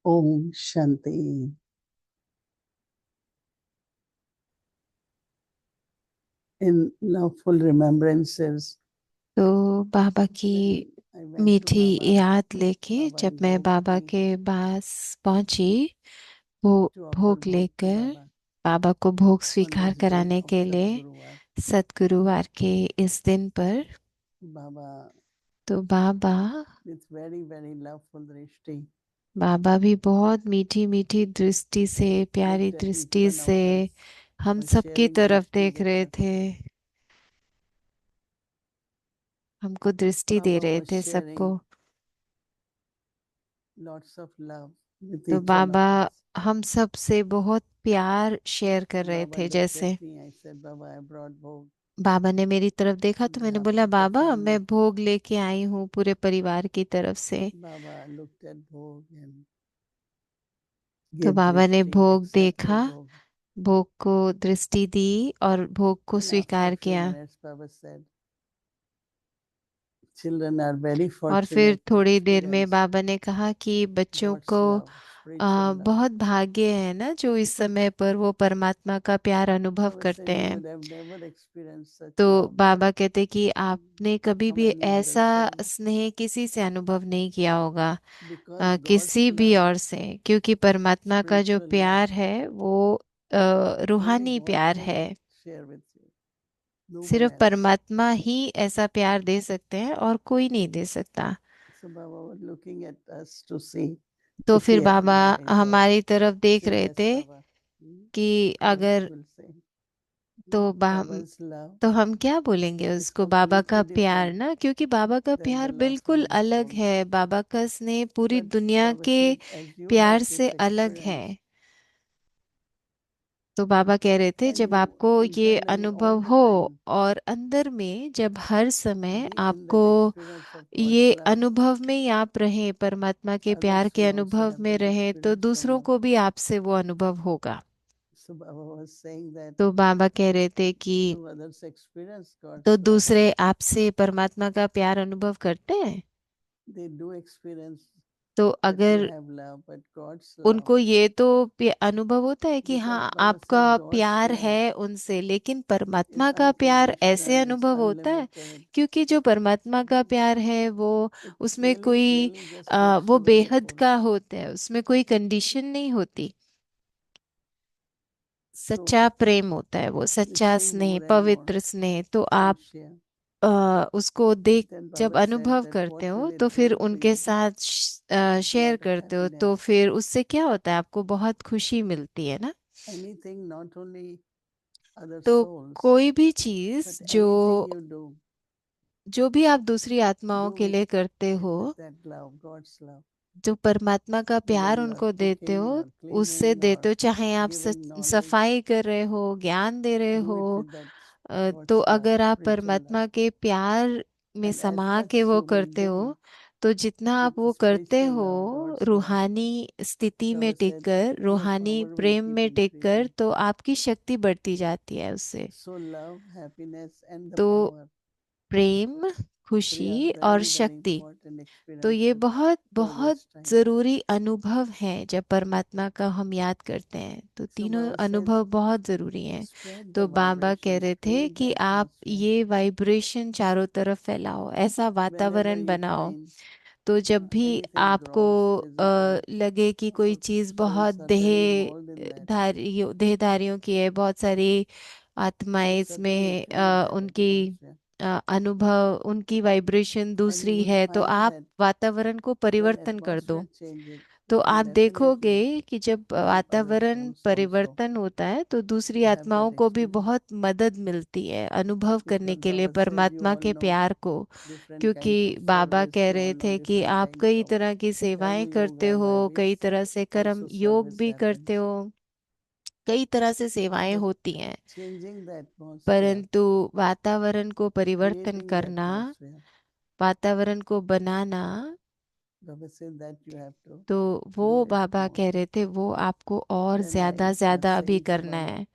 Om Shanti. In loveful remembrances, तो बाबा की when I went to मीठी Baba, याद लेके Baba जब मैं invoked बाबा me के पास पहुंची, वो to offer भोग bhog to लेकर Baba बाबा को भोग on स्वीकार this day कराने of के लिए Sadguruvar. सतगुरुवार के इस दिन पर। Baba, तो बाबा with very, very loveful drishti, बाबा भी बहुत मीठी मीठी दृष्टि से, प्यारी looked at each दृष्टि one से of us हम was सबकी sharing तरफ drishti देख with रहे us. थे, हमको दृष्टि दे Baba रहे was थे सबको। sharing lots of love with तो each one Baba of us. हम सब से बहुत प्यार शेयर कर रहे Baba थे। looked at जैसे me. I said, Baba, I brought bhog बाबा ने मेरी तरफ देखा on तो मैंने behalf बोला, of the बाबा मैं family. भोग लेके आई हूँ पूरे परिवार की तरफ से। Baba looked at bhog and तो gave बाबा ने drishti, भोग accepted देखा, bhog. भोग को दृष्टि दी और भोग को And after स्वीकार a few किया। minutes, Baba said, children are very और फिर fortunate to थोड़ी देर में experience बाबा ने कहा कि बच्चों God's को love, spiritual love. बहुत भाग्य है ना, जो इस समय पर वो परमात्मा का प्यार अनुभव Baba करते said, you हैं। would have never experienced such तो love बाबा कहते कि आपने कभी from भी any other ऐसा soul. स्नेह किसी से अनुभव नहीं किया होगा, Because God's किसी भी love, और से, क्योंकि परमात्मा का जो spiritual love, प्यार है वो only रूहानी God प्यार can है। share with you, no one सिर्फ else. परमात्मा ही ऐसा प्यार दे सकते हैं और कोई नहीं दे सकता। So Baba was looking at us to see तो if फिर we बाबा acknowledge or हमारी तरफ देख say, रहे yes, थे Baba. Hmm? कि What we अगर, will say. तो Baba's love तो हम क्या बोलेंगे is उसको, बाबा का completely प्यार different ना, क्योंकि बाबा का than the प्यार love बिल्कुल from this अलग world. है, बाबा का स्नेह पूरी But दुनिया Baba के said, as you प्यार have से this अलग है। experience, तो बाबा कह रहे थे and जब you आपको ये internally all अनुभव the हो time और अंदर में जब हर समय be in आपको that experience of God's ये love, अनुभव में ही आप रहें, परमात्मा के प्यार others के will also अनुभव have में that रहें, तो experience from दूसरों you. को भी आपसे वो अनुभव होगा। So Baba was saying that तो बाबा कह रहे थे कि do others experience तो God's love? दूसरे आपसे परमात्मा का प्यार अनुभव करते हैं। They do experience तो that you अगर have love, but God's love, उनको ये तो अनुभव होता है कि because हाँ Baba आपका said God's प्यार love है उनसे, लेकिन is परमात्मा का प्यार ऐसे unconditional, it's अनुभव होता है, unlimited. क्योंकि जो परमात्मा का प्यार है वो, It उसमें really, कोई really just makes वो you बेहद wonderful. का होता है, उसमें कोई कंडीशन नहीं होती। So सच्चा प्रेम होता है वो, सच्चा listening स्नेह, more and more पवित्र स्नेह। तो and आप share. उसको देख, Then जब Baba said अनुभव that करते what हो will तो it फिर bring to उनके you? साथ शेयर Lot of करते हो, तो happiness. फिर उससे क्या होता है, आपको बहुत खुशी मिलती है ना। Anything, not only other तो souls, कोई भी चीज but जो anything you do, जो भी आप दूसरी आत्माओं do के लिए करते it हो, with that love, God's love. जो परमात्मा का Whether प्यार you are उनको देते cooking हो, or उससे cleaning देते or हो, चाहे आप giving knowledge, सफाई कर रहे हो, ज्ञान दे रहे do हो। it with that तो God's love, अगर आप spiritual love. परमात्मा के प्यार में And as समा के much वो you will करते do हो, तो जितना with आप the वो करते spiritual हो love, God's love, रूहानी स्थिति में Baba said, टिककर, your रूहानी power will प्रेम keep में टिककर, increasing. तो आपकी शक्ति बढ़ती जाती है उससे। So love, happiness, and the तो power, प्रेम, three are खुशी और very, very शक्ति, important तो ये experiences बहुत for बहुत this time. जरूरी अनुभव है। जब परमात्मा का हम याद करते हैं तो So तीनों Baba said, अनुभव बहुत जरूरी हैं। spread the तो बाबा कह vibrations, रहे थे create the कि आप atmosphere. ये वाइब्रेशन चारों तरफ फैलाओ, ऐसा Whenever वातावरण you बनाओ। find तो जब भी anything आपको gross, physical, लगे कि कोई so चीज बहुत souls are very involved in that. देहधारियों की है, बहुत सारी So आत्माएं suddenly इसमें create that उनकी atmosphere. अनुभव, उनकी वाइब्रेशन And you दूसरी will है, तो find आप that वातावरण को when परिवर्तन कर दो। atmosphere changes, तो it will आप definitely देखोगे कि जब help other वातावरण souls also परिवर्तन होता है तो दूसरी to have आत्माओं that को भी experience. बहुत मदद मिलती है अनुभव करने Because के लिए Baba said, you परमात्मा all के know प्यार को। different क्योंकि kinds of बाबा service, कह you रहे all know थे कि different आप kinds कई of तरह की सेवाएं karma करते yoga, हो, by कई which तरह से कर्म also योग service भी करते happens. हो, कई तरह से सेवाएं But होती हैं। changing the atmosphere, परंतु वातावरण को परिवर्तन creating the करना, atmosphere, वातावरण को बनाना, Baba said that you have to तो do वो it बाबा more. कह रहे थे वो आपको और Then I ज्यादा was ज्यादा अभी saying to करना Baba, है।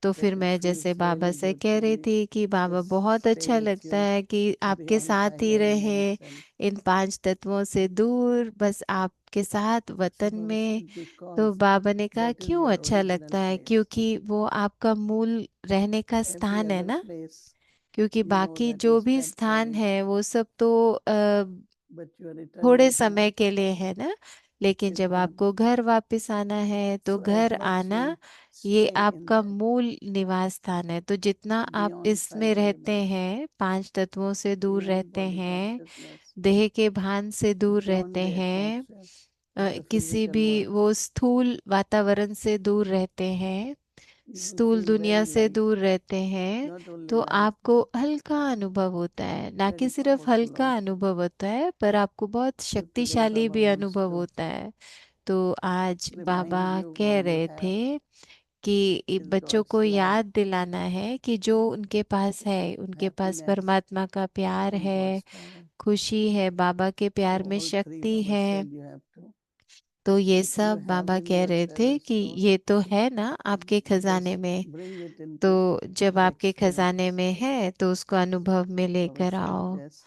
तो फिर it मैं feels जैसे बाबा really से good कह to रही be थी कि बाबा just बहुत stay अच्छा with लगता you, है कि to be आपके on साथ ही Thailand रहे, lands, इन 5 तत्वों से दूर, बस आपके साथ and वतन Baba में। said, तो because बाबा ने कहा that is क्यों your अच्छा original लगता है? place. क्योंकि वो आपका मूल रहने का Every स्थान है other ना। place, क्योंकि you know बाकी that जो is भी स्थान temporary, है वो सब तो but your थोड़े eternal समय home के लिए है ना। लेकिन is जब home. आपको घर वापस आना है तो So as घर long as आना you ये stay in आपका that मूल निवास स्थान है। तो जितना आप beyond इसमें five रहते elements, हैं, 5 तत्वों से दूर beyond रहते body हैं, consciousness, देह के भान से दूर beyond रहते the हैं, atmosphere of the किसी physical भी world, वो स्थूल वातावरण से दूर रहते हैं, you will स्थूल feel दुनिया very से light, दूर रहते हैं, not only तो light, आपको हल्का अनुभव होता है। ना कि very सिर्फ powerful हल्का also. अनुभव होता है, पर आपको बहुत So today शक्तिशाली Baba भी wants अनुभव to होता है। तो आज बाबा remind you कह what you रहे have थे कि is बच्चों God's को love, याद दिलाना है कि जो उनके पास है, उनके पास happiness, परमात्मा का प्यार and है, God's power. खुशी है, बाबा के प्यार So में all three शक्ति Baba है। said you have to. तो ये If you सब have बाबा in कह your रहे थे treasure कि store, ये तो है ना आपके खजाने just में। bring it into तो जब the आपके खजाने experience. में है तो उसको अनुभव में Baba लेकर said, आओ। yes, you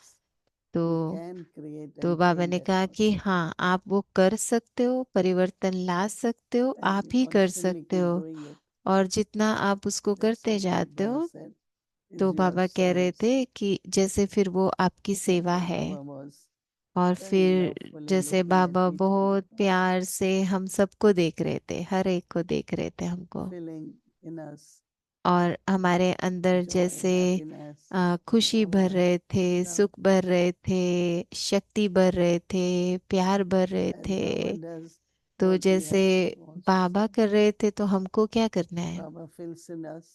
तो can create तो and बाबा change ने कहा कि atmosphere हाँ, आप वो कर सकते हो, परिवर्तन ला सकते हो, as आप you ही कर constantly सकते keep हो। doing it. और जितना आप उसको That's करते what जाते Baba हो, said तो is your बाबा कह रहे service. थे कि जैसे फिर वो आपकी That's सेवा what है। Baba was और very फिर lovefully जैसे looking at Baba each one of बहुत us, प्यार से हम सबको देख रहे थे, हर एक को देख रहे थे हमको। feeling in us और हमारे अंदर joy, जैसे happiness, खुशी भर power, रहे थे, love. सुख भर रहे थे, शक्ति भर रहे थे, प्यार भर रहे As थे। Baba does तो what we जैसे have to do also. बाबा कर रहे थे तो हमको क्या करना है? Baba fills in us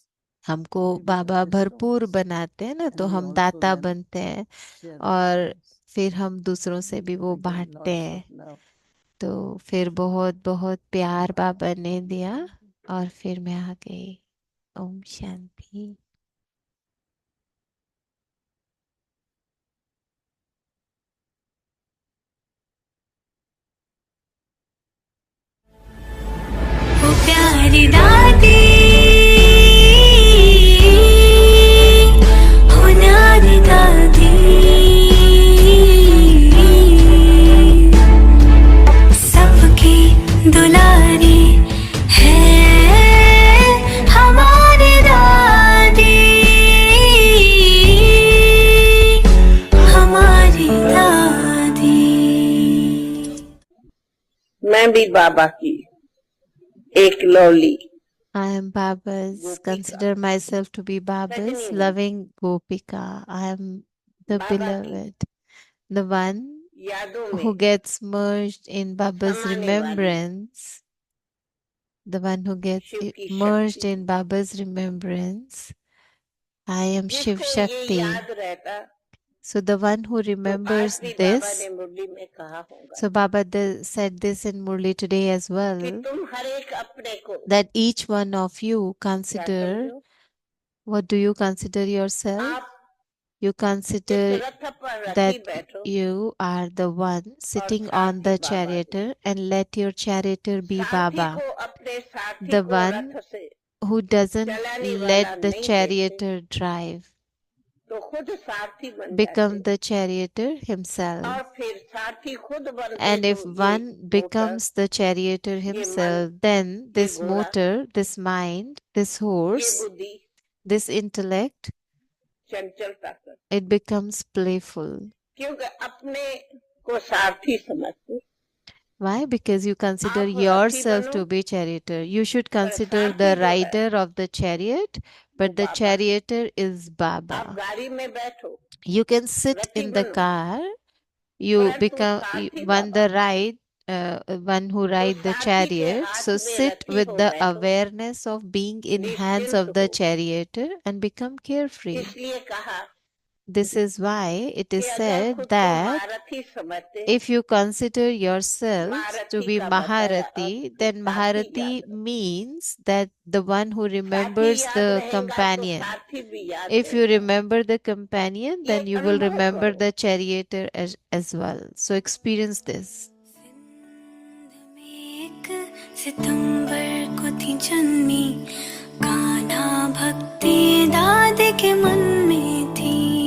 हमको to be बाबा Baba भरपूर restores. बनाते हैं ना, तो And we हम also दाता then बनते हैं share और happiness. फिर हम दूसरों से भी So वो we get बांटते lots हैं। of love. तो फिर बहुत बहुत प्यार Baba, बाबा ने Om दिया Shanti. और फिर मैं आ गई। ओम शांति। ओ प्यारी दादी हो नारी दादी सबकी दुलारी है हमारी दादी हमारी दादी। मैं भी बाबा की एक lolly I am Baba's, Gopika consider myself to be Baba's Rajni हूँ। loving Gopika. I am the बाबा की beloved, the one यादों who में gets merged in Baba's समाने वाली remembrance, the one who gets Shiv की merged शक्ति in Baba's remembrance. I am Shiv जिसको ये Shakti. याद रहता So the one who तो आज remembers भी बाबा this, ने मुरली में कहा होगा so Baba said this in Murli today as कि well, तुम हर एक अपने को that each one of you क्या consider, समझो what do you consider yourself? आप You इस consider रथ पर रखी that बैठो you are the one और sitting on साथी the बाबा दो charioteer, and let your charioteer be साथी Baba, को अपने साथी the को one रथ से who doesn't चलाने वाला let the नहीं देखते charioteer drive, तो खुद सारथी बन जाते become the charioteer himself. और फिर सारथी खुद बनते And तो if ये one motor becomes the charioteer ये मन himself, then ये this घोड़ा motor, this mind, this ये horse, बुद्धि this intellect, चंचलता कर it becomes playful. क्योंकि अपने को सारथी समझते Why? Because you consider आप रथी yourself बनो to be charioteer. You should पर consider सारथी the जो है rider of the chariot, वो but the बाबा है charioteer is आप Baba. गाड़ी में बैठो You can sit रथी in the बनो car, you परंतु become Sarathi one Baba the ride, one who तो ride the सारथी के chariot. हाथ So में sit रथी with हो the बैठो awareness of being in hands निश्चिंत of the हो charioteer and become carefree. इसलिए कहा This is why it कि is अगर said खुद को that महारथी समझते if you consider yourselves to महारथी be का बताया Maharati, अर्थ then साथी Maharati याद रखो means that the one who साथी remembers याद the रहेगा तो companion. सारथी भी याद If you रहेगा remember the companion, ये then you will अनुभव remember करो the charioteer as well. So experience this. सितंबर को थी जन्मी कान्हा भक्ति दादी के मन में थी।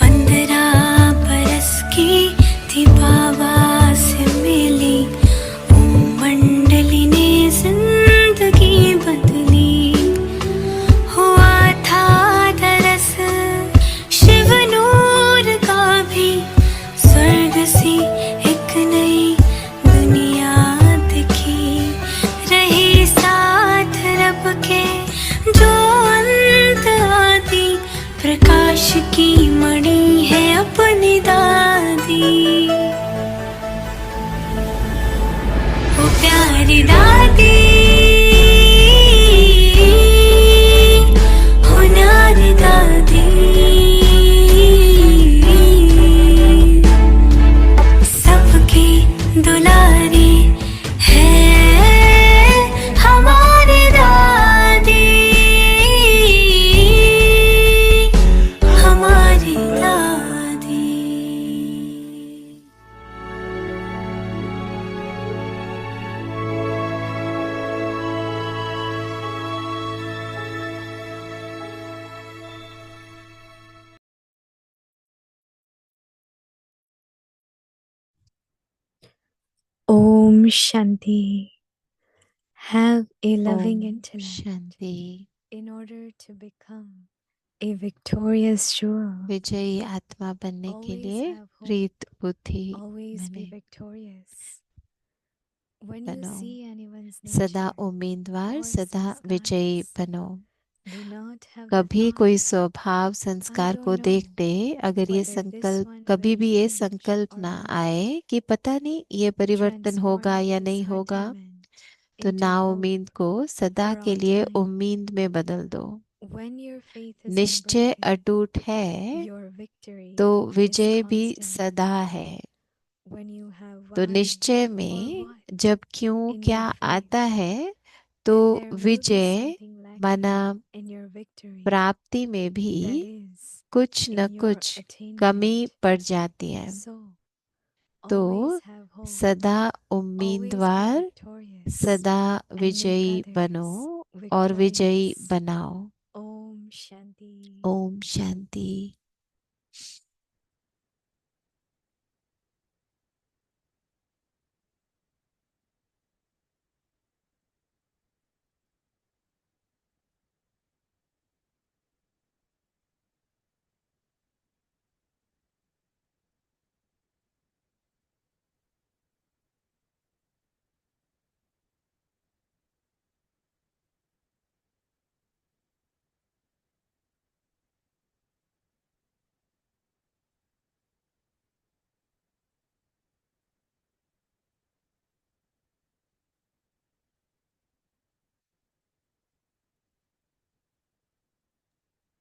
15 बरस की थी बाबा से मिली, ओम मंडली ने जिंदगी बदली। हुआ था दरस शिव नूर का भी, स्वर्ग सी एक नई दुनिया दिखी। रही साथ रब के जो अंत आदि, प्रकाश की मणि है अपनी दादी। ओ प्यारी दादी, हो न्यारी दादी, सबकी दुलारी है हमारी दादी, हमारी दादी। Om Shanti. Have a loving Om intellect Shanti. in order to become a victorious jewel. विजयी आत्मा बनने के Always लिए have hope. प्रीत बुद्धि Always be बने victorious. When you बनो। see anyone's सदा nature उम्मीदवार, or सदा विजयी sanskars, बनो। do not have the कभी thought, कोई स्वभाव I संस्कार don't को know देख ले, अगर ये whether this संकल्प one कभी will भी ये change संकल्प or ना not. आए कि पता नहीं ये परिवर्तन होगा Transform या this नहीं होगा, sentiment तो into ना hope उम्मीद को सदा for के all लिए time. उम्मीद में बदल दो। When your faith is निश्चय unbreaking, अटूट है your victory तो is विजय भी constant. सदा है। When you have तो why निश्चय or में what जब क्यों in क्या your आता faith, है तो then there will be Vijay something माना lacking in your victory. प्राप्ति में भी That is कुछ न in your कुछ कमी attainment. पड़ जाती है। So तो always have hope, सदा always be उम्मीदवार, victorious, सदा and make विजयी others बनो और विजयी victorious. बनाओ। Om Shanti. Om Shanti.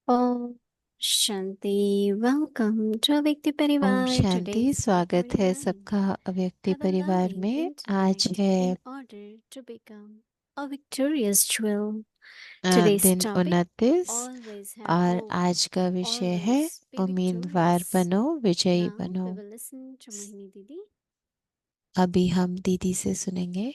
Om Shanti. Welcome to अव्यक्ति ओम परिवार। शांति। Today's स्वागत recording है line. सबका अव्यक्ति Have a परिवार loving में। आज intellect है in order to become a victorious jewel. Today's दिन topic: 29 always have और hope, आज का विषय है always be उम्मीदवार victorious. बनो, विजयी Now बनो। we will listen to Mohini Didi. अभी हम दीदी से सुनेंगे।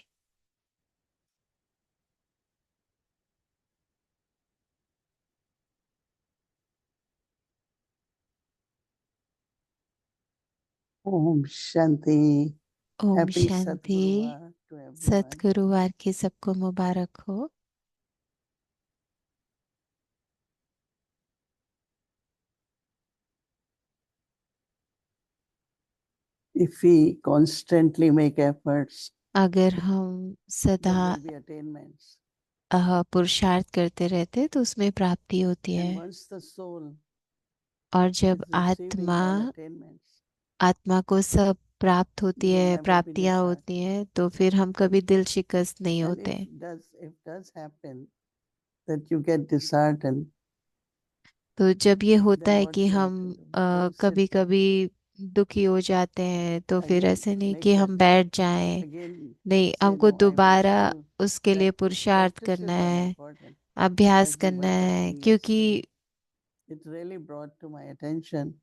Om Shanti. Om Happy Shanti. Sadguruvar to everyone. सतगुरुवार की सबको मुबारक हो। If we constantly make efforts, अगर हम there सदा will be attainments. पुरुषार्थ करते रहते तो उसमें प्राप्ति होती And है। once the soul और is जब receiving आत्मा all attainments, आत्मा को सब प्राप्त होती will है, never be प्राप्तियां disheartened. होती हैं, तो फिर हम कभी दिल शिकस्त नहीं And होते। if does happen that you get disheartened, तो जब ये होता then है what कि you have हम to do? Don't sit कभी कभी दुखी हो जाते हैं, तो फिर again, ऐसे नहीं make कि हम that बैठ जाएं। again नहीं, say हमको no, I will दोबारा still उसके लिए practice. पुरुषार्थ Practices करना are है, important. अभ्यास Like the करना verse of है, tea क्योंकि yesterday, it really brought to my attention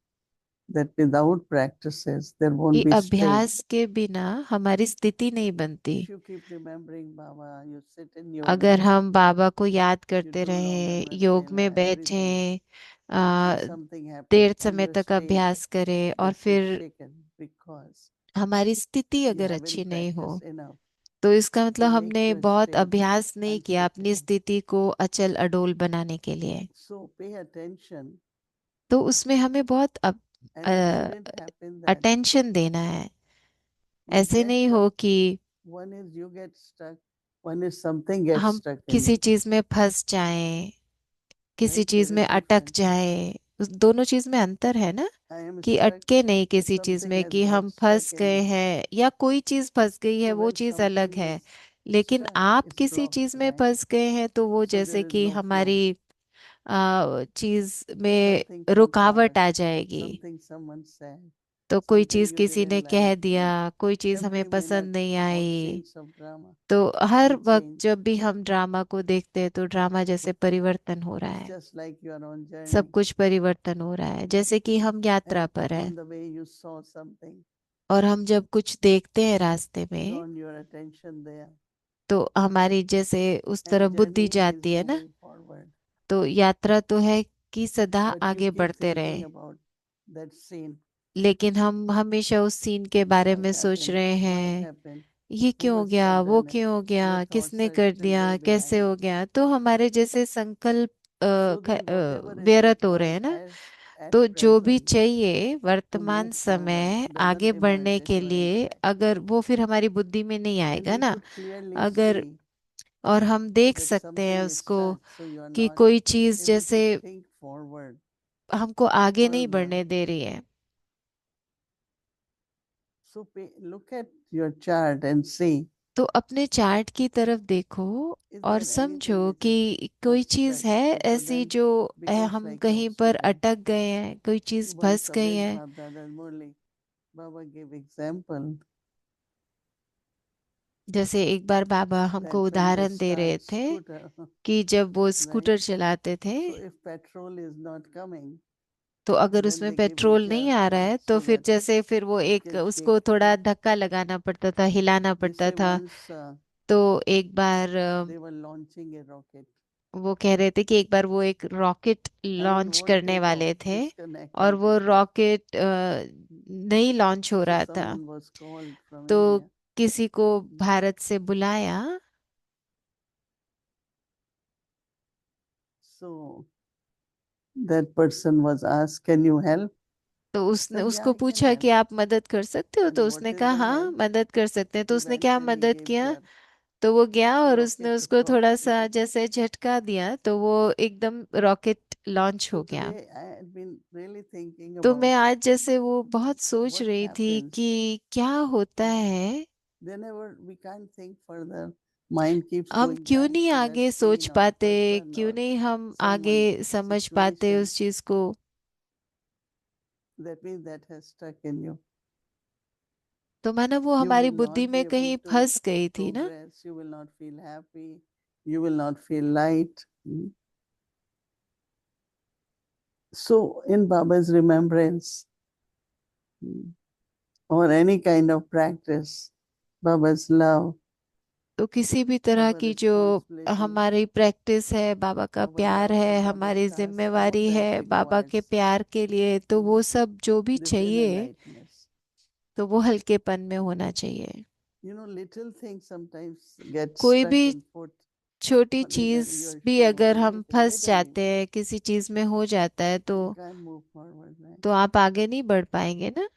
that without practices there कि won't be state. अभ्यास के बिना हमारी स्थिति नहीं बनती। If you keep remembering Baba, you sit in अगर yoga, हम बाबा को याद you करते do long रहें, योग में namaskara, बैठे, everything, uh, and something happens there and समय your तक state अभ्यास करें और gets फिर shaken because हमारी स्थिति you अगर haven't अच्छी नहीं हो, practiced enough तो इसका to मतलब make हमने your बहुत state अभ्यास नहीं किया अपनी unshakable. स्थिति को अचल अडोल बनाने के लिए। So pay attention, तो उसमें हमें बहुत and it shouldn't happen that attention देना है। we ऐसे get नहीं हो stuck. कि One is you get stuck, one is something gets हम stuck in किसी you. चीज में फंस जाएं, किसी Right? चीज There में is अटक difference. जाएं। उस दोनों चीज में अंतर है ना, I am कि stuck, अटके नहीं किसी चीज something में, has कि got हम फंस stuck in गए me. हैं या कोई चीज फंस गई है, So वो when चीज अलग something है। is लेकिन stuck, आप it's किसी blocked, चीज में right? फंस गए हैं तो वो So जैसे there is कि no flow. हमारी चीज में Something from रुकावट आ past, जाएगी। something someone said, तो कोई something चीज you किसी ने didn't कह like. दिया, कोई चीज हमें Every minute, पसंद नहीं all I. scenes of drama तो हर will वक्त change. जब भी हम ड्रामा को देखते हैं तो ड्रामा जैसे परिवर्तन हो रहा It's है, just like you are on सब journey, कुछ परिवर्तन हो रहा है, जैसे कि हम यात्रा and पर हैं on the way you saw something, और हम जब कुछ देखते हैं रास्ते में drawn your attention there, तो हमारी जैसे उस तरफ and बुद्धि journey is जाती है ना। moving forward. तो यात्रा तो है कि सदा But you आगे keep बढ़ते thinking रहे, about that scene. लेकिन हम हमेशा उस सीन के बारे What में सोच happened? रहे Why it हैं, happened? ये Who क्यों हो must गया, have वो done it? क्यों हो गया, Your thoughts किसने are कर still दिया, there कैसे behind. हो गया। तो हमारे जैसे संकल्प So then whatever is व्यर्थ हो रहे हैं required ना। as at तो जो भी present चाहिए to वर्तमान move forward समय doesn't आगे बढ़ने emerge के into an लिए, exact. अगर वो फिर हमारी बुद्धि में नहीं And आएगा we ना, could clearly अगर see और हम देख that सकते हैं something is उसको stuck, so you are कि not कोई चीज able to जैसे think forward हमको आगे नहीं further. बढ़ने दे रही है। So look at your chart and see, तो अपने चार्ट की तरफ देखो is और there समझो anything which कि is कोई got चीज stuck? है So ऐसी then जो becomes हम like कहीं पर obstacle. अटक गए हैं, कोई चीज Once फंस गई again, है। Baba Murli, Baba gave example जैसे एक बार बाबा हमको that when they उदाहरण दे रहे start थे scooter, कि जब वो right? स्कूटर चलाते थे, So if petrol is not coming, तो अगर then उसमें they give a पेट्रोल नहीं jerk आ रहा है तो so फिर that जैसे फिर वो it एक can kick. उसको थोड़ा धक्का लगाना पड़ता था, हिलाना They पड़ता say था। once तो एक बार they were launching a rocket, वो कह रहे थे कि एक बार वो एक rocket and it launch won't करने take off, वाले थे और वो disconnecting. रॉकेट नहीं लॉन्च हो So रहा था। someone was called from तो India. किसी को भारत से बुलाया, So that person was asked, "Can you help?" तो उसने Said, "Yeah, उसको I can पूछा कि help." आप मदद कर सकते हो, And तो what उसने is कहा the हाँ help? मदद कर सकते हैं। तो He उसने went क्या and he मदद gave किया, jerk तो वो गया और उसने rocket to उसको go. थोड़ा सा जैसे झटका दिया तो वो एकदम रॉकेट लॉन्च So हो गया। today I had been really thinking तो मैं about आज जैसे वो बहुत सोच what रही थी happens कि क्या होता है, whenever we can't think further. Mind keeps हम going क्यों back नहीं to that आगे सोच scene or पाते, person क्यों or नहीं हम आगे someone समझ पाते situation. उस चीज को। That means that has stuck in you. तो माना वो You हमारी will बुद्धि not be में able कहीं to फंस गई थी ना। progress. You will not feel happy. You will not feel light. So in Baba's remembrance or any kind of practice, Baba's love, तो किसी भी तरह Baba's की जो responsibility, हमारी प्रैक्टिस है, बाबा का Baba's प्यार है, office, Baba's हमारी task, all जिम्मेवारी that है बाबा के requires प्यार के लिए, तो वो सब जो भी this inner चाहिए lightness. तो वो हल्केपन में होना चाहिए। Little things sometimes get कोई stuck भी in foot. छोटी Only चीज when you're भी sure अगर हम anything, फंस little, जाते हैं, किसी चीज में हो जाता है you can't move forward, right? तो आप आगे नहीं बढ़ पाएंगे ना।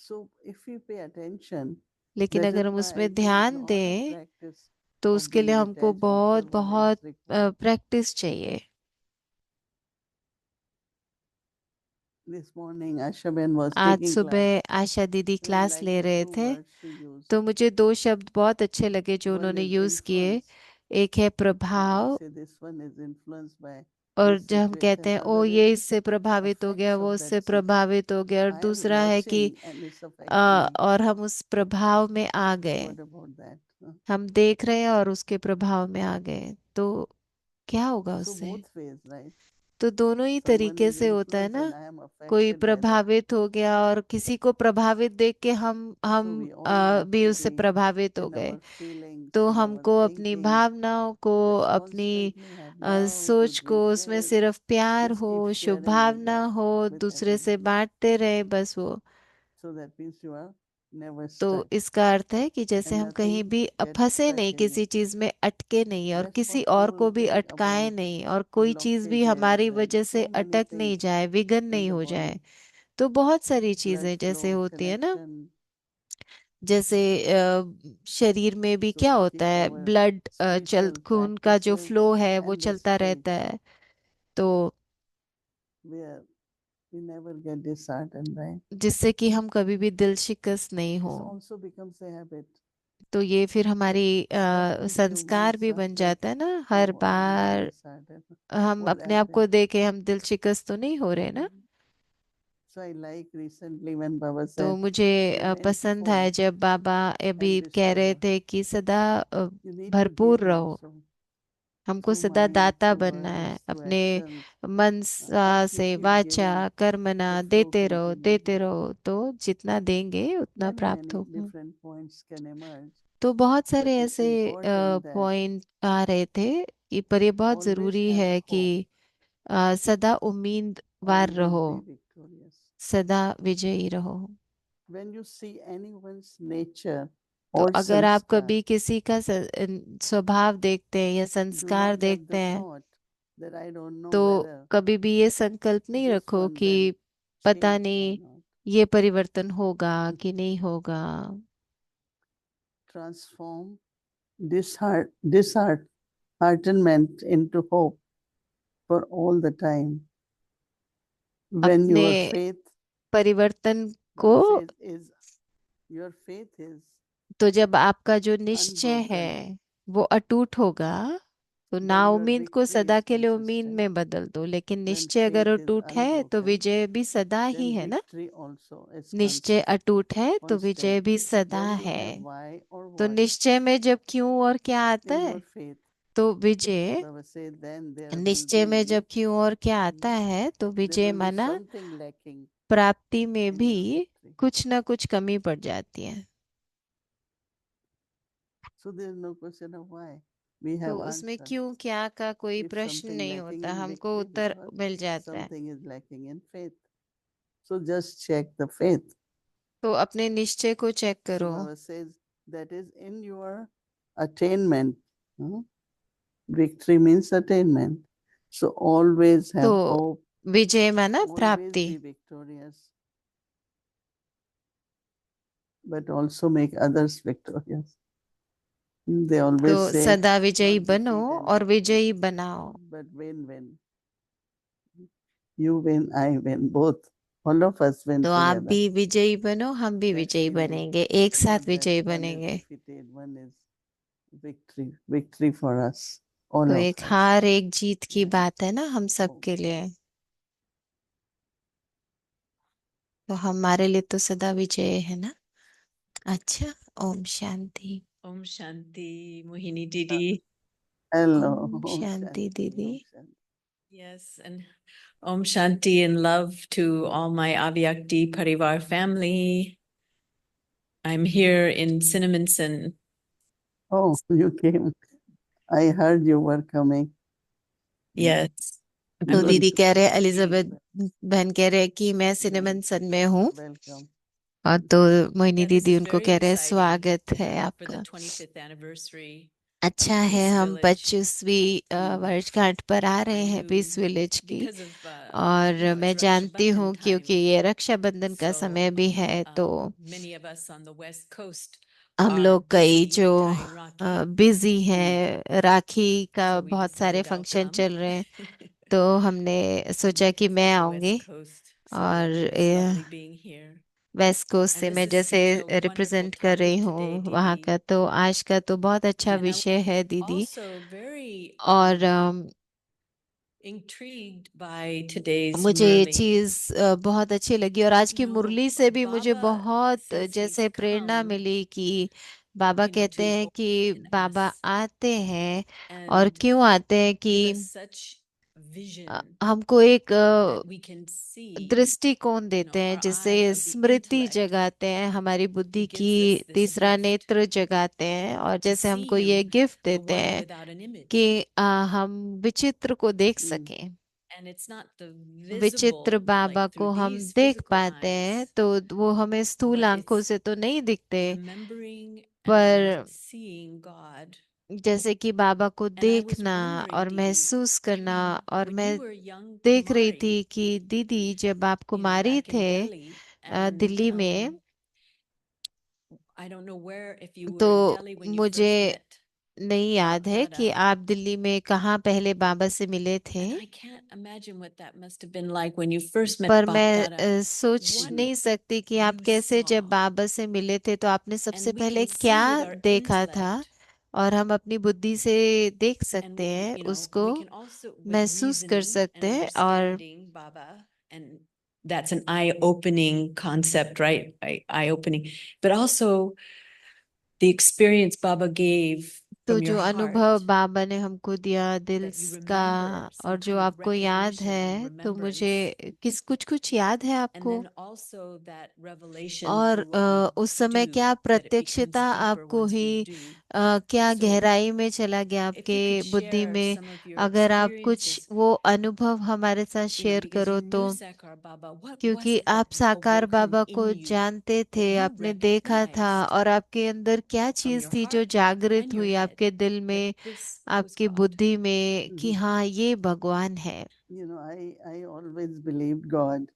So if we pay attention, लेकिन that अगर is हम why I उसमें say ध्यान lot of दें practice तो of उसके लिए being हमको detached बहुत observer is बहुत required. प्रैक्टिस चाहिए। This morning, Ashaben was आज taking class, सुबह आशा दीदी and I क्लास like ले the रहे two थे, words she used. तो मुझे दो शब्द बहुत अच्छे लगे जो One उन्होंने is यूज किए। influence. एक है So I प्रभाव, say this one is influenced by और this जब हम कहते situation. हैं ओ Other ये is इससे प्रभावित हो गया, effects वो of उससे that situation. प्रभावित हो गया, और I am दूसरा है कि watching and it's affecting me. और हम उस प्रभाव में आ गए, What about that? हम देख रहे हैं और उसके प्रभाव में आ गए, तो क्या होगा So उससे। both ways, right? तो दोनों ही Someone तरीके is से होता है influenced ना। and I am कोई affected by that. प्रभावित हो गया और किसी को प्रभावित देख के हम So we all have भी to उससे be प्रभावित हो in गए। our feelings, तो in our हमको अपनी thinking. भावनाओं को, Let's अपनी constantly have love, सोच को, उसमें goodwishes. सिर्फ प्यार Just हो, keep Shubh sharing with Bhavna that, हो, with दूसरे से everyone. बांटते रहे बस वो। So that means you are never तो stuck इसका अर्थ है कि जैसे and हम कहीं nothing भी gets फंसे stuck नहीं, in किसी it. चीज में अटके नहीं और Let's किसी और possible को भी think अटकाए about नहीं, और कोई चीज भी हमारी blockages and वजह से so many अटक नहीं things जाए, विघन in नहीं the हो जाए। body. तो बहुत सारी Blood चीजें जैसे flow, होती है ना, connection. जैसे शरीर में भी So क्या we होता keep है, our ब्लड चल spiritual खून का जो फ्लो practices है वो and the चलता spirit रहता है। तो where we never get disheartened, right? जिससे कि हम कभी भी दिल शिकस्त नहीं हो। This also becomes a habit. तो ये फिर हमारी Every few संस्कार months भी बन after, जाता है ना, हर oh, I'm very bar disheartened. हम What अपने आप को happened? देखे हम दिल शिकस्त तो नहीं हो रहे ना। So I like recently when Baba तो said, मुझे remain पसंद है full जब बाबा अभी and कह रहे restore. थे कि सदा You need to भरपूर give रहो। also हमको through सदा mind, दाता through बनना है, words, through अपने actions. मन As you से, keep वाचा, giving, कर्मणा the flow देते रहो continues. देते रहो, तो जितना देंगे उतना Many, प्राप्त many होगा। different points can emerge, तो बहुत but सारे it's ऐसे important that पॉइंट आ रहे थे कि, पर ये बहुत always जरूरी have है कि hope, सदा उम्मीदवार always रहो, be victorious. सदा विजयी रहो। When you see anyone's nature तो or अगर आप sanskar, कभी किसी का स्वभाव देखते हैं या do संस्कार not have देखते the हैं, thought that I don't know तो whether कभी भी ये संकल्प नहीं this रखो one कि will पता change or नहीं not. ये परिवर्तन होगा कि नहीं होगा। Transform disheartenment into hope for all the time. When अपने your faith, परिवर्तन को, Baba says, is your faith is तो जब आपका जो निश्चय है unbroken, वो अटूट होगा, तो then your नाउम्मीद को victory सदा is के लिए उम्मीद consistent. में बदल दो। लेकिन When निश्चय अगर faith is अटूट है तो unbroken, विजय भी सदा ही then है ना। victory also is निश्चय अटूट है तो विजय constant. भी सदा When you है। have why or तो what निश्चय में जब क्यों और क्या आता in है, your faith, तो विजय। Baba said, then there will निश्चय में be जब क्यों और क्या आता है, तो there विजय will be माना something lacking प्राप्ति में in भी your victory. कुछ ना कुछ कमी पड़ जाती है। So there is no question of why. We तो have उसमें answer. क्यों क्या का कोई If प्रश्न something नहीं lacking होता, in हमको victory उत्तर because मिल जाता है। something is lacking in faith. So just check the faith. तो अपने निश्चय को चेक So करो। Baba says that is in your attainment. Hmm? Victory means attainment. So always have तो hope, विजय माना always प्राप्ति, be victorious, but also make others victorious. They तो always say सदा विजयी not बनो defeat and और victory, विजयी बनाओ। but win-win. You win, I win, both. All of us win तो आप together. भी विजयी बनो, हम भी That विजयी feeling, बनेंगे, एक साथ not that विजयी one is बनेंगे। defeated, one is victory for us, all तो of एक us. हार एक जीत की Yeah. बात है ना हम सब के Okay. लिए। तो हमारे लिए तो सदा विजय है ना। अच्छा, Om Shanti. Om Shanti, Mohini Didi. Hello. Om Shanti दीदी। Om Shanti. Yes, and Om Shanti and love to all my Avyakti Parivar family. I'm here in Cinnaminson. Oh, you came. I heard you were coming. Yes. तो Good. दीदी कह रहे, Elizabeth बहन कह रहे कि मैं सिनेमन सन में हूँ, Welcome. और तो मोहिनी Yeah, this दीदी is उनको very कह रहे exciting स्वागत है for the आपका। 25th anniversary अच्छा of है, Peace हम Village. 25वीं वर्षगांठ पर आ रहे I हैं knew पीस विलेज की। because of, और you know, मैं it's Raksha जानती Bandhan हूँ क्योंकि time. ये रक्षाबंधन का So, समय भी है, तो many of us on the West Coast हम are लोग कई busy जो tying Rakhi. बिजी हैं, राखी का So we बहुत सारे decided I'll फंक्शन come चल रहे हैं, तो हमने सोचा कि मैं from the आऊंगी। West Coast. So और it's lovely being here. West coast से And this मैं is जैसे such a wonderful रिप्रेजेंट कर रही topic हूँ today, वहाँ Didi. का, तो आज का तो बहुत अच्छा And I विषय है दीदी। also very और intrigued by today's मुझे ये Murli. चीज बहुत अच्छी लगी, और आज You की know, मुरली से भी मुझे Baba बहुत says जैसे he's प्रेरणा come, मिली कि बाबा you know, कहते to हैं कि awaken बाबा us आते हैं, और and क्यों आते हैं कि give us such vision हमको एक that we can see, दृष्टिकोण देते हैं, our जिससे eye of the Smriti intellect. जगाते हैं, हमारी बुद्धि He की gives us this तीसरा gift नेत्र जगाते हैं, और to जैसे see हमको ये him, गिफ्ट the देते one हैं without an image. कि हम विचित्र को देख Mm. सकें। And it's not the विचित्र visible, बाबा like को through हम these देख physical पाते हैं, eyes, तो वो हमें स्थूल but आंखों it's से तो नहीं दिखते, remembering पर and seeing God. जैसे कि बाबा को And I was देखना wondering, और Didi, महसूस करना। और when मैं you were young देख रही Kumari, थी कि दीदी जब आप you know, Kumari back in थे Delhi, and दिल्ली में, I don't know where, if you were तो in Delhi when you first मुझे met नहीं याद है कि Dada. आप दिल्ली में कहाँ पहले बाबा से मिले थे, And I can't imagine what that must have been like when you first met पर Bap मैं Dada. सोच What नहीं सकती कि आप you कैसे जब saw. बाबा से मिले थे तो आपने सबसे And we पहले can क्या see with our देखा था, intellect, और हम अपनी बुद्धि से देख and सकते हैं you know, उसको, we can also with महसूस कर reasoning सकते and हैं। और understanding Baba, and that's an eye-opening concept, right? Eye-opening, but also the experience Baba gave तो from your जो अनुभव heart बाबा ने हमको दिया दिल that you का, remember, some और जो kind of आपको याद recognition and है, तो मुझे remembrance, किस कुछ कुछ याद है and आपको। then also that revelation और through what we उस समय do, क्या that it becomes प्रत्यक्षता deeper आपको once we ही do. क्या So गहराई में चला गया if you could आपके बुद्धि share में। some of your अगर आप कुछ experiences, वो अनुभव हमारे साथ you know, शेयर because करो you knew तो, Sakar Baba, what was क्योंकि it that आप साकार awoken बाबा in को you जानते that थे, you आपने देखा था, recognized और आपके अंदर क्या from चीज your थी जो heart जागृत and your हुई head आपके दिल that में, this was आपकी God? बुद्धि में, कि Mhm. हाँ ये भगवान है। You know, I always believed God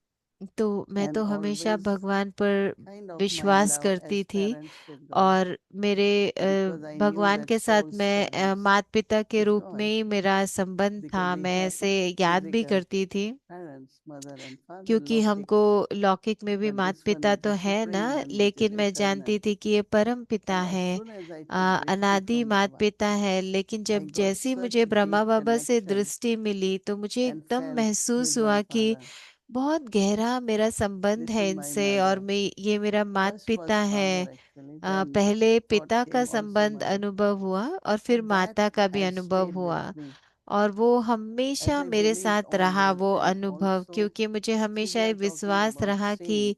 तो मैं and तो हमेशा always भगवान पर kind of my विश्वास love करती as थी, parents with God और मेरे because I knew भगवान that के साथ soul's मैं parents माता पिता के is रूप में God ही मेरा संबंध because था, we मैं have ऐसे याद भी physical करती थी, parents, mother and father, क्योंकि Lokik, हमको लौकिक में भी but माता this one पिता is तो the है ना, supreme one which is लेकिन मैं eternal. जानती थी कि ये परम पिता And as है, soon as I took dristy अनादि from माता Baba, पिता है। लेकिन I जब got जैसी such मुझे ब्रह्मा deep बाबा से connection दृष्टि मिली तो मुझे and एकदम felt महसूस he's my हुआ कि father. बहुत गहरा मेरा संबंध This है is my इनसे, और mother. मैं ये मेरा माता First पिता was है। father actually, then पहले thought पिता का came also संबंध mother. अनुभव हुआ, और फिर So that माता का भी has अनुभव stayed हुआ, with me. और वो As हमेशा I मेरे believed साथ रहा always वो and अनुभव, also, क्योंकि मुझे see, हमेशा we ये are talking विश्वास about रहा कि saying,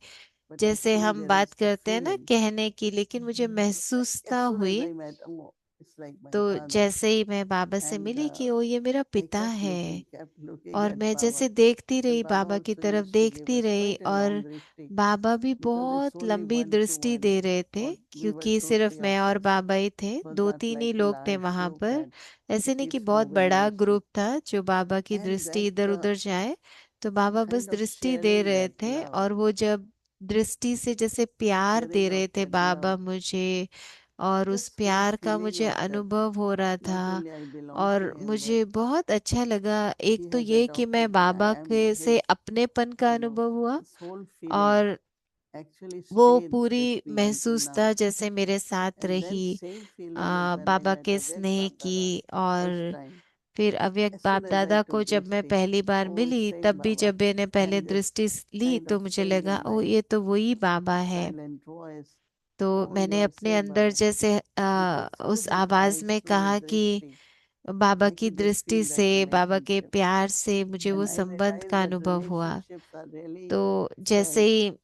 but जैसे actually हम there बात is the करते हैं ना feeling. कहने की, लेकिन मुझे Like महसूसता as soon as हुई, I met, oh, it's like my तो father. जैसे ही मैं बाबा से And मिली कि वो ये मेरा I पिता है, kept looking और at मैं Baba. जैसे देखती रही, And Baba बाबा की also तरफ used to give देखती us रही, quite a long और drishti बाबा भी because it's बहुत only लंबी one to दृष्टि one. दे रहे थे, Or we were क्योंकि सिर्फ totally मैं और opposite. बाबा ही थे, It was दो not तीन ही like a लोग थे large वहां group पर। that ऐसे नहीं कि keeps बहुत moving बड़ा also. ग्रुप था जो बाबा की And दृष्टि that इधर उधर जाए, तो बाबा बस kind of दृष्टि दे sharing रहे that थे, love, और वो जब दृष्टि से जैसे प्यार दे sharing of रहे थे that बाबा love, मुझे, और उस just that प्यार का feeling मुझे of that अनुभव हो रहा not था, only I belong to और him, but मुझे बहुत अच्छा लगा। एक he तो has ये कि मैं adopted me. Baba I am के से his, अपनेपन का you know, अनुभव हुआ, this whole feeling और actually वो stayed पूरी with me until महसूस now. था जैसे मेरे साथ And रही, that same feeling is when I Baba met के Avyakt स्नेह Bap की। Dada first और time. फिर अव्यक्त As बाप soon as I दादा को took जब मैं drishti, पहली बार oh, मिली, same तब भी Baba, जब मैंने पहले and just दृष्टि ली kind तो of मुझे saying लगा in ओ my ये तो वही बाबा है। silent voice, तो oh, मैंने you're अपने same अंदर Baba. जैसे Because through उस his आवाज eyes, में through his कहा कि drishti, बाबा I की could just दृष्टि feel से, that बाबा के relationship. प्यार से मुझे वो And I संबंध realized का that अनुभव हुआ। relationships are really तो जैसे felt he,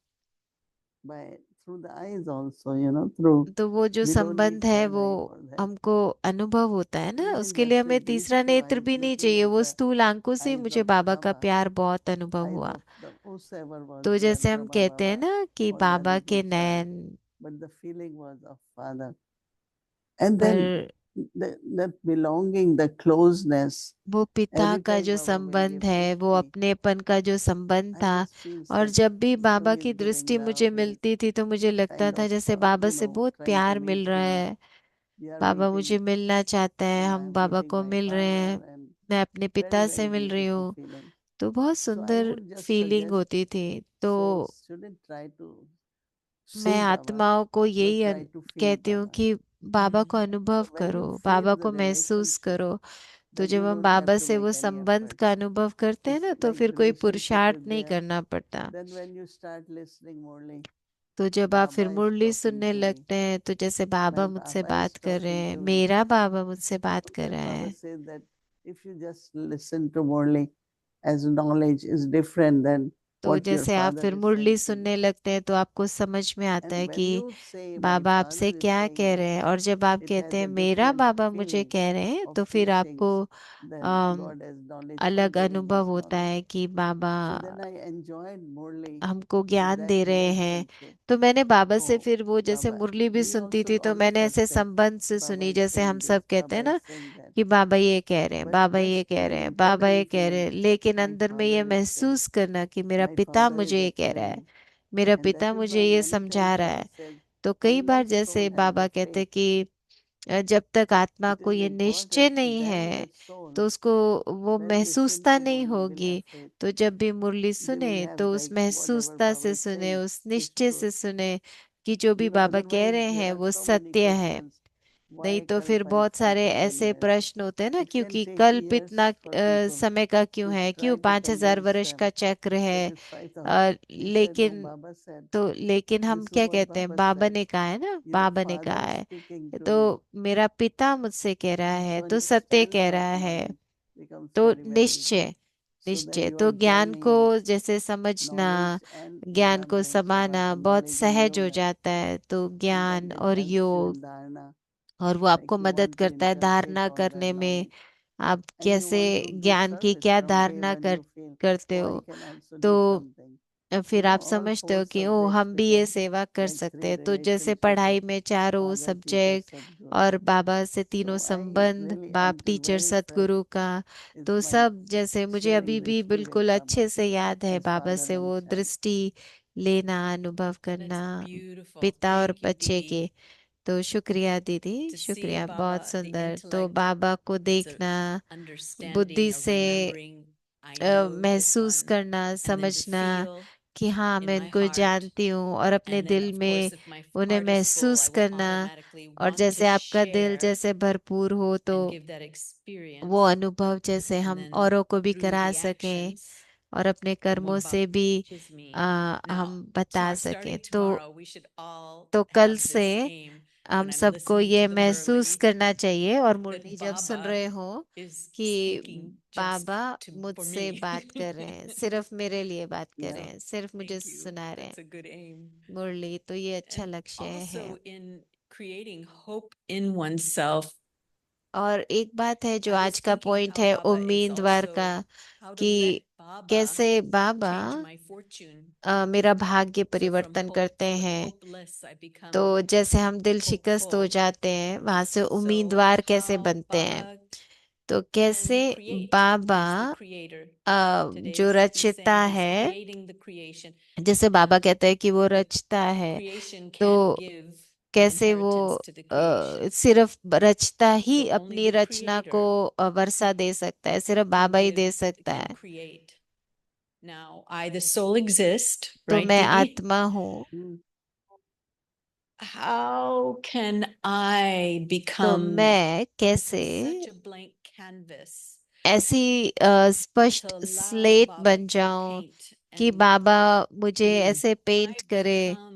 by through the eyes also, through तो वो जो we don't need संबंध है third वो eye for that. हमको अनुभव होता है So ना, even उसके लिए just हमें with these तीसरा two नेत्र eyes भी नहीं looking चाहिए। at वो the स्थूल आंखों से eyes मुझे of बाबा का Baba, प्यार बहुत अनुभव eyes हुआ। of the whosoever was तो there, जैसे हम Brahma कहते हैं Baba ना कि or the बाबा के little child, Nain, but the feeling was of father. And then पर that belonging, the closeness, वो पिता every का time जो Baba will संबंध give है, वो drishti, अपनेपन का जो संबंध I था, just feel और such, जब भी बाबा he's की giving दृष्टि love, मुझे he's मिलती थी तो मुझे लगता kind था of, जैसे बाबा से बहुत trying to प्यार meet मिल रहा me. है, We are बाबा meeting मुझे मिलना चाहता है, and हम I'm बाबा meeting को my मिल रहे हैं, father, and मैं अपने very, पिता very से मिल रही beautiful हूँ। feeling. तो बहुत So I सुंदर would just फीलिंग suggest होती थी। तो souls shouldn't try to मैं see Baba, आत्माओं को but यही try to feel कहती हूँ Baba. कि बाबा को अनुभव So when करो, you feel बाबा the को महसूस relationship, करो। तो then जब you हम don't have बाबा to से वो make any संबंध effort. का अनुभव करते हैं It's ना, तो like फिर कोई relationship पुरुषार्थ is नहीं there. करना पड़ता। Then when you start listening morely, तो जब आप फिर Baba is मुरली talking सुनने to me. लगते हैं, तो जैसे बाबा My मुझसे Baba बात is कर रहे talking हैं, to me. मेरा बाबा मुझसे बात कर Then रहा Baba है। says that if you just listen to Murli as knowledge is different than तो what your जैसे आप father फिर is मुरली saying to सुनने you. लगते हैं तो आपको समझ में आता है And when कि you say my Baba father आपसे is क्या saying कह me, रहे हैं, और जब आप it कहते has हैं a मेरा different बाबा मुझे feeling कह रहे हैं, of तो फिर आपको teachings than um, God has knowledge for अलग giving अनुभव us होता knowledge. है कि बाबा So then I enjoyed Murli हमको with ज्ञान that दे रहे हैं। relationship. तो मैंने बाबा से Oh, फिर वो जैसे Baba, मुरली भी we सुनती also थी तो on मैंने ऐसे such days, संबंध से Baba सुनी, is जैसे हम saying सब this, कहते हैं Baba ना is saying that. कि बाबा ये कह रहे हैं, But बाबा ये just कह to रहे हैं, बाबा ये कह रहे हैं, internally feel लेकिन my अंदर में ये father is saying, महसूस करना कि मेरा my पिता father मुझे is ये कह रहा है, explaining. मेरा And that पिता is मुझे why ये many समझा times रहा Baba है। said, तो कई बार unless जैसे soul has बाबा the कहते हैं faith, कि जब तक आत्मा it को is ये निश्चय important, नहीं then है that soul तो उसको वो will listen महसूसता to नहीं Murli, will have होगी। faith. तो जब भी मुरली They will सुने have तो उस like whatever महसूसता Baba से is सुने, saying उस is निश्चय true. से सुने कि जो भी बाबा कह Otherwise, रहे there हैं are वो so many सत्य है। questions. नहीं Why तो फिर Kalpa is बहुत सारे 5,000 ऐसे years? प्रश्न होते हैं ना, It can क्योंकि take कल्प years इतना for people समय का क्यों to है, try क्यों to 5,000 convince वर्ष them का चक्र that है। it's 5,000. He said, no, लेकिन Baba said, तो लेकिन हम this is क्या what कहते हैं, Baba बाबा said. ने कहा है ना, Your बाबा ने कहा father है, speaking to तो you. मेरा पिता मुझसे कह रहा है, So तो सत्य कह understanding of रहा है। knowledge becomes तो very, very easy. निश्चय So then निश्चय, your तो ज्ञान journey को of जैसे समझना, knowledge and ज्ञान को remembrance, समाना Baba, बहुत knowledge and सहज हो yoga, जाता है। तो and then ज्ञान it और helps you योग, in dharana, और वो like आपको you मदद want to करता है inculcate धारणा all that करने में। knowledge. आप And you कैसे want to do ज्ञान की service क्या someday धारणा when you feel, करते oh, हो, I can also तो do something. फिर आप All समझते four हो कि ओ subjects हम भी ये become सेवा कर like सकते three हैं। तो जैसे relationship पढ़ाई of में चारों Father, Teacher, सब्जेक्ट Sadguru. और बाबा से तीनों So I संबंध, really, बाप until टीचर very fresh, सतगुरु का, is तो my सब जैसे मुझे sharing अभी the भी experience, बिल्कुल Baba, अच्छे से याद है as बाबा father से and वो child. दृष्टि लेना, अनुभव And it's करना beautiful. पिता और Thank you, बच्चे Didi. के। तो शुक्रिया दीदी, To see शुक्रिया, बहुत Baba, the सुंदर। तो intellect, बाबा को it's a देखना, understanding बुद्धि of से remembering, I know this महसूस one, करना, and then to समझना feel कि हाँ in मैं my इनको heart. जानती हूँ, और अपने And then, दिल of में course, if my उन्हें heart is full, महसूस I will करना। automatically और want जैसे to आपका दिल share जैसे भरपूर हो तो and give that वो experience. अनुभव जैसे And हम then औरों को भी through करा the सकें actions और अपने of कर्मों what से Baba भी teaches me. हम Now, बता सकें। starting तो tomorrow, we should all कल have से this aim हम when I'm सबको listening ये to the महसूस Murli करना चाहिए, और that मुरली जब सुन Baba रहे हो is कि speaking just बाबा for मुझसे me. बात कर रहे हैं, सिर्फ मेरे लिए बात कर रहे Yeah. हैं, सिर्फ मुझे Thank you. सुना रहे हैं That's a good aim. मुरली। तो ये अच्छा And लक्ष्य है। also in creating hope in oneself, और एक बात है जो I was आज का thinking पॉइंट how है Baba is उम्मीदवार का, also how to कि let Baba कैसे बाबा change my fortune. मेरा भाग्य So from परिवर्तन करते हैं। hopeless, I become तो जैसे हम दिल शिकस्त हो hopeful. जाते हैं, वहां से So उम्मीदवार कैसे how बनते हैं। Baba तो कैसे can create Baba as the creator. जो Today he's रचता saying he's है, creating the creation. जैसे बाबा कहते हैं कि वो रचता है, Creation तो can't give an कैसे वो inheritance to the creation. सिर्फ रचता ही So only अपनी the रचना को creator वर्षा दे सकता है, सिर्फ can Baba he they give, सकता can है। create. Now, I, the soul, exist, तो right, मैं Didi? आत्मा हूँ, Mm. How can I तो become मैं कैसे such a blank canvas ऐसी स्पष्ट to allow स्लेट Baba बन to जाऊं paint कि and बाबा मुझे Mm. ऐसे पेंट I करे, become,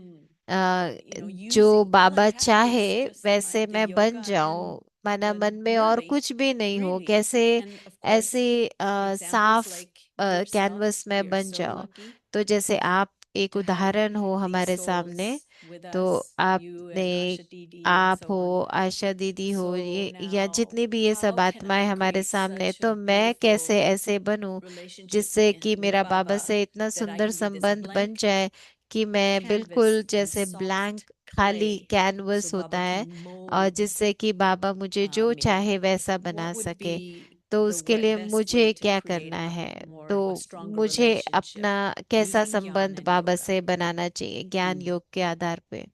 जो using all I Baba have चाहे is just वैसे the मैं बन yoga जाऊं, and माना the मन में और Murli, कुछ भी नहीं हो, really. कैसे And of course, ऐसे examples साफ like yourself, कैनवस we में are बन so जाऊं। lucky तो जैसे आप एक to have उदाहरण हो these हमारे सामने, souls with तो us, you आपने, and Asha Didi and आप so हो, on. आशा दीदी हो, So ये या now, जितनी भी ये सब how can आत्माएं I हमारे create सामने, such a तो मैं कैसे beautiful ऐसे बनूं relationship जिससे कि with मेरा बाबा Baba से इतना that I सुंदर can be this संबंध बन blank जाए कि मैं बिल्कुल canvas and जैसे ब्लैंक soft खाली clay, so कैनवस होता Baba है, can और mold जिससे कि बाबा मुझे जो me. चाहे वैसा बना What would सके। be तो the उसके लिए best मुझे way to क्या create करना है, more तो of a stronger मुझे relationship अपना कैसा using jnana संबंध and बाबा yoga? से बनाना चाहिए ज्ञान Mm. योग के आधार पे।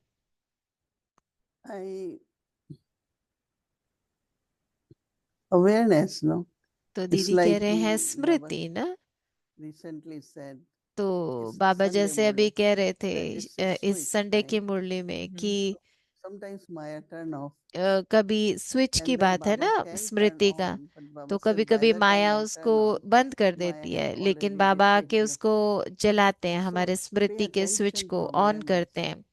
Awareness, no? तो It's दीदी कह like रहे हैं Baba स्मृति ना, recently said, तो it's बाबा Sunday जैसे अभी morning, कह रहे थे that it's इस switch संडे time. की मुरली में कि Sometimes Maya turn off, कभी स्विच की and then बात है Baba ना can turn स्मृति का, on. But तो Baba कभी said, by कभी the time माया I उसको turn on, बंद कर Maya देती have है, लेकिन already बाबा defeated आके you. उसको जलाते हैं, So हमारे pay स्मृति के स्विच attention to को ऑन awareness. करते हैं।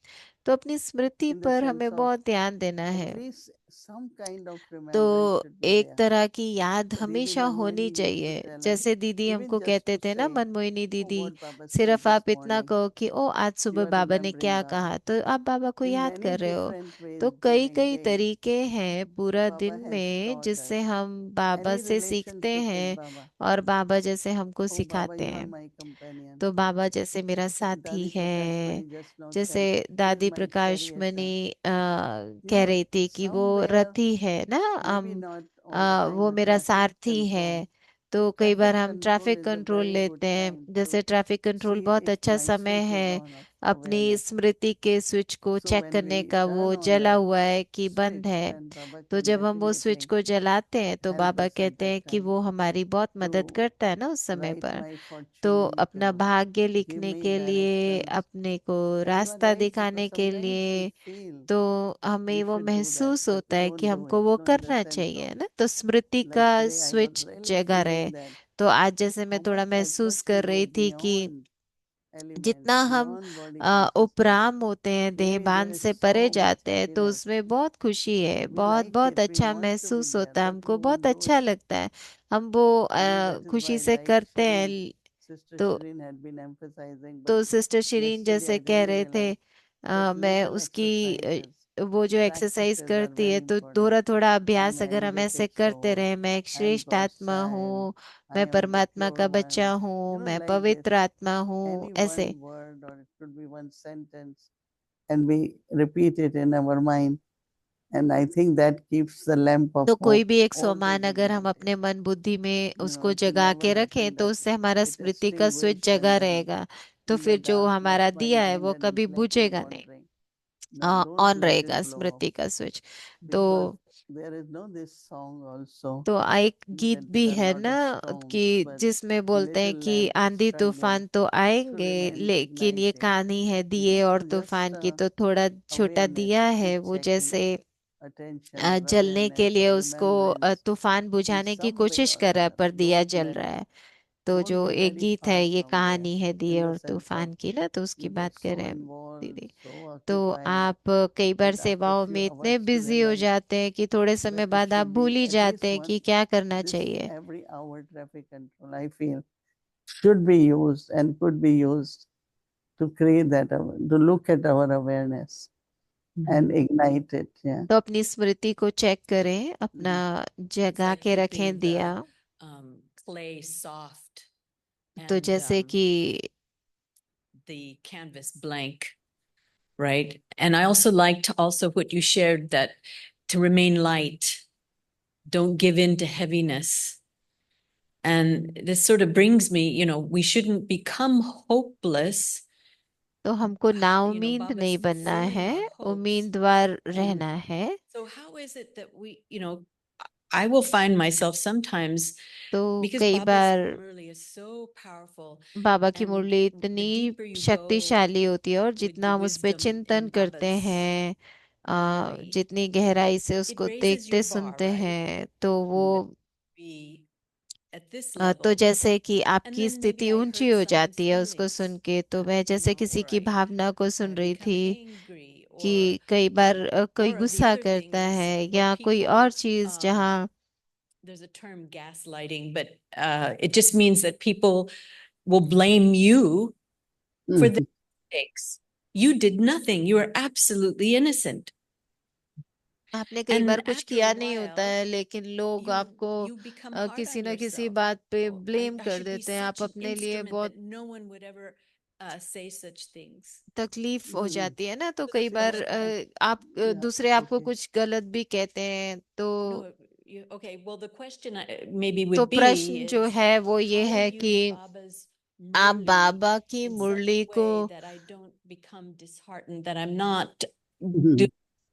तो अपनी स्मृति In the पर sense हमें of बहुत ध्यान देना at है। least some kind of तो remembrance should be एक there. तरह की याद Didi हमेशा होनी Manmohini used to चाहिए। tell us, जैसे दीदी even हमको just कहते to थे ना, say, मनमोहिनी oh, दीदी, what Baba said सिर्फ this आप इतना morning. कहो कि ओ आज You सुबह are बाबा ने remembering क्या Baba. कहा, तो आप बाबा को In याद many कर रहे हो। different तो ways कई during कई day, तरीके हैं पूरा Baba दिन has में taught जिससे us. हम बाबा Any से सीखते relationship with हैं Baba. और बाबा जैसे हमको Oh, Baba, सिखाते you are हैं। my companion. तो बाबा जैसे मेरा साथी Dadi है। Prakash Mani just now जैसे said, you are दादी my Prakash charioteer. Mani You कह know, रही थी कि वो somewhere, रथी है ना, maybe not all the time, वो the मेरा traffic सारथी है। control. तो कई बार Traffic हम control traffic is a control very good लेते हैं। time जैसे to ट्रैफिक कंट्रोल see बहुत if अच्छा my समय switch is है on of अपनी awareness. स्मृति के स्विच को So चेक when करने we का, turn वो on जला that हुआ है कि बंद switch, है। then Baba तो can जब हम वो स्विच definitely को जलाते हैं तो help बाबा us at कहते that हैं कि time वो हमारी बहुत मदद to करता है ना उस समय write पर। my तो fortune, अपना to भाग्य give लिखने me के लिए, directions. अपने को And you are रास्ता right, दिखाने because के sometimes we लिए, feel तो we हमें वो should do that, महसूस but होता we है don't कि do हमको it. वो No, in the करना sense चाहिए of, ना, तो स्मृति like का today, I was switch really जगा रहे। feeling that तो आज जैसे मैं how थोड़ा much महसूस access we कर रही go थी कि beyond elements, जितना हम beyond body consciousness. उपराम होते हैं, Maybe देहभान there is से so परे much जाते हैं, तो happiness. उसमें बहुत खुशी है, We बहुत like बहुत it, we अच्छा want to be महसूस there, होता है, but हमको we won't बहुत do अच्छा it. लगता है। हम वो Maybe that is खुशी why, से like करते हैं। Sister तो Shireen had been emphasizing, but तो सिस्टर शिरीन yesterday जैसे I कह really रहे थे, realized that मैं little उसकी exercises, वो जो एक्सरसाइज practices are करती very है, तो important. थोड़ा थोड़ा I अभ्यास am an अगर हम ऐसे energetic करते soul. रहे, मैं एक I am श्रेष्ठ God's आत्मा child. हूँ, I मैं am the परमात्मा pure का one. बच्चा हूँ, मैं Like this, पवित्र आत्मा हूँ, any ऐसे। one word, or it could be one sentence, and we repeat it in our mind. And I think that keeps the lamp of तो कोई hope भी एक always सोमान अगर हम ignited. अपने मन बुद्धि में उसको To जगा never के let रखें, in तो that उससे हमारा it स्मृति का स्विच extinguish जगा and then रहेगा। तो in the फिर जो dark हमारा left दिया है behind वो and कभी reflecting, बुझेगा नहीं, wandering. Then those on switches रहेगा blow off. स्मृति का स्विच। तो Because there is no this song also एक गीत that भी there are है lot ना of कि storms, but जिसमें बोलते हैं little कि lamp आंधी struggle तूफान तो to आएंगे, remain लेकिन ये ignited. कहानी है दिए और So just तूफान की। तो थोड़ा छोटा awareness, दिया है, keep वो checking जैसे attention or जलने के awareness लिए or उसको remembrance तूफान in बुझाने की some way कोशिश or कर रहा है, other. पर दिया Don't जल let रहा it, है। तो don't जो be एक very गीत है, far ये from there, कहानी है दिए in the और sense of तूफान की ना, तो उसकी we get बात कर so रहे हैं involved, दीदी। so तो occupied आप कई बार that after सेवाओं few में इतने hours you बिजी हो realize जाते हैं कि थोड़े समय that it बाद आप should भूल be ही at जाते least हैं कि one, क्या करना this चाहिए। every hour traffic control, I feel, should be used and could be used to create that, to look at our awareness and ignite it. Yeah. तो अपनी स्मृति को check करें, अपना It's जगा like के keeping रखें दिया। the clay soft तो and जैसे कि the canvas blank, right? And I also liked also what you shared, that to remain light, don't give in to heaviness. And this sort of brings me, we shouldn't become hopeless. तो हमको नाउमीद Baba's नहीं बनना है, fulfilling our hopes. उम्मीदवार रहना है। So how is it that I will find myself sometimes, तो because कई Baba's bar Murli is so powerful, बाबा की and मुरली the इतनी deeper you go शक्तिशाली होती है, और with जितना the हम उस पे wisdom चिंतन in करते Baba's हैं, Murli, जितनी गहराई से it उसको raises देखते your bar, सुनते right? हैं, तो वो Be at this तो level. जैसे कि And आपकी then maybe स्थिति I ऊंची hurt हो someone's जाती है उसको feelings, सुन के। तो मैं जैसे किसी or की I भावना को सुन रही become थी angry, कि or कई बार कोई or the गुस्सा other thing करता is है where या कोई people और चीज जहाँ there's a term gaslighting, but it just means that people will blame you for the mistakes. You did nothing. You are absolutely innocent. आपने कई And बार कुछ after a किया नहीं होता while, है, लेकिन लोग आपको you become hard किसी on न किसी yourself. बात पे Oh, ब्लेम I कर should be देते हैं। आप such an अपने लिए instrument बहुत that no one would ever say such things. तकलीफ हो जाती है ना। तो So कई that's बार what आप दूसरे आपको okay. कुछ गलत भी कहते हैं, तो no, okay. Well, the question maybe तो would be प्रश्न जो is है वो ये how to है use कि Baba's आप Murli बाबा की in such मुरली a को way that I don't become disheartened, that I'm not doing the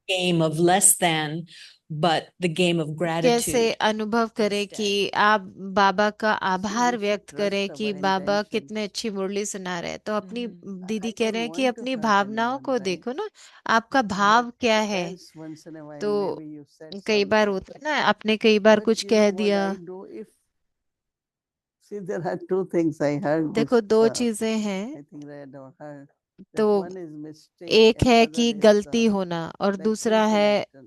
game of less than, but the game of कैसे gratitude अनुभव करें कि instead. आप बाबा का See, आभार we should व्यक्त करें trust कि our बाबा intentions. कितने अच्छी मुरली सुना रहे हैं। तो अपनी दीदी I कह don't रहे हैं कि want to अपनी hurt भावनाओं anyone, को right? देखो ना, आपका But भाव क्या है। depends once in a while, तो maybe you said कई बार something. होता है ना, आपने कई बार But कुछ you कह know what दिया। I do? See, there are two things I heard this, देखो दो चीजें हैं। I think read or heard, तो that one is mistake एक and है other कि is गलती होना, और like दूसरा simple है action.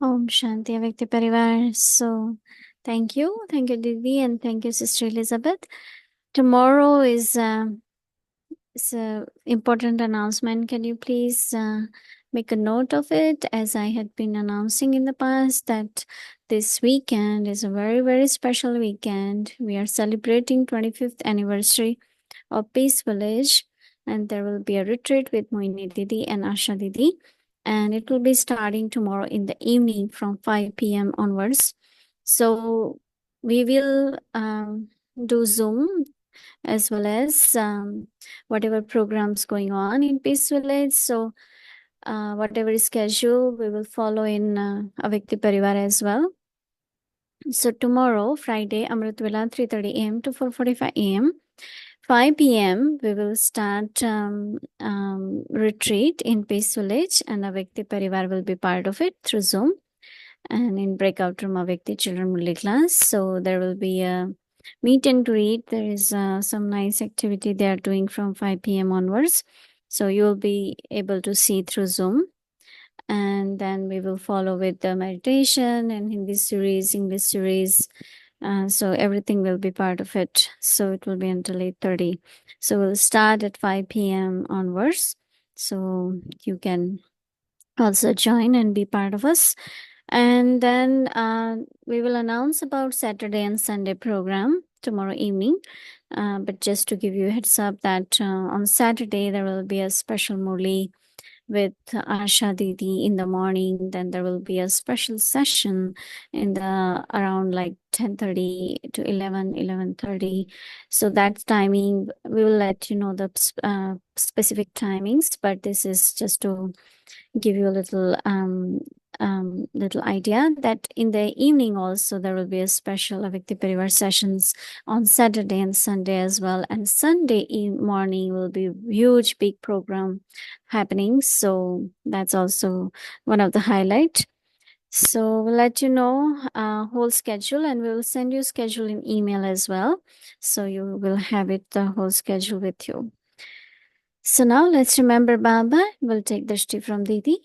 Om Shanti, Avyakta Parivar. So, Thank you. Thank you, Didi, and thank you, Sister Elizabeth. Tomorrow is an important announcement. Can you please make a note of it? As I had been announcing in the past, that this weekend is a very, very special weekend. We are celebrating 25th anniversary of Peace Village, and there will be a retreat with Moini Didi and Asha Didi, and it will be starting tomorrow in the evening from 5 p.m. onwards. So we will do Zoom as well as whatever programs going on in Peace Village. So whatever is schedule, we will follow in Avyakti Parivar as well. So tomorrow, Friday, Amrit Vela, 3:30 a.m. to 4:45 a.m. 5 p.m. we will start retreat in Peace Village, and Avyakti Parivar will be part of it through Zoom and in breakout room Avyakti Children Murli class. So there will be a meet and greet. There is some nice activity they are doing from 5 p.m. onwards. So you will be able to see through Zoom. And then we will follow with the meditation and Hindi series, English series. So everything will be part of it. So it will be until 8:30. So we'll start at 5 p.m. onwards. So you can also join and be part of us. And then we will announce about Saturday and Sunday program tomorrow evening. But just to give you a heads up that on Saturday there will be a special Murli with Asha Didi in the morning. Then there will be a special session in the around like 10:30 to 11:30. So that timing, we will let you know the specific timings, but this is just to give you a little idea that in the evening also there will be a special Avyakti Parivar sessions on Saturday and Sunday as well. And Sunday morning will be huge big program happening. So that's also one of the highlight. So we'll let you know whole schedule, and we'll send you schedule in email as well. So you will have it the whole schedule with you. So now let's remember Baba. We'll take Drishti from Didi.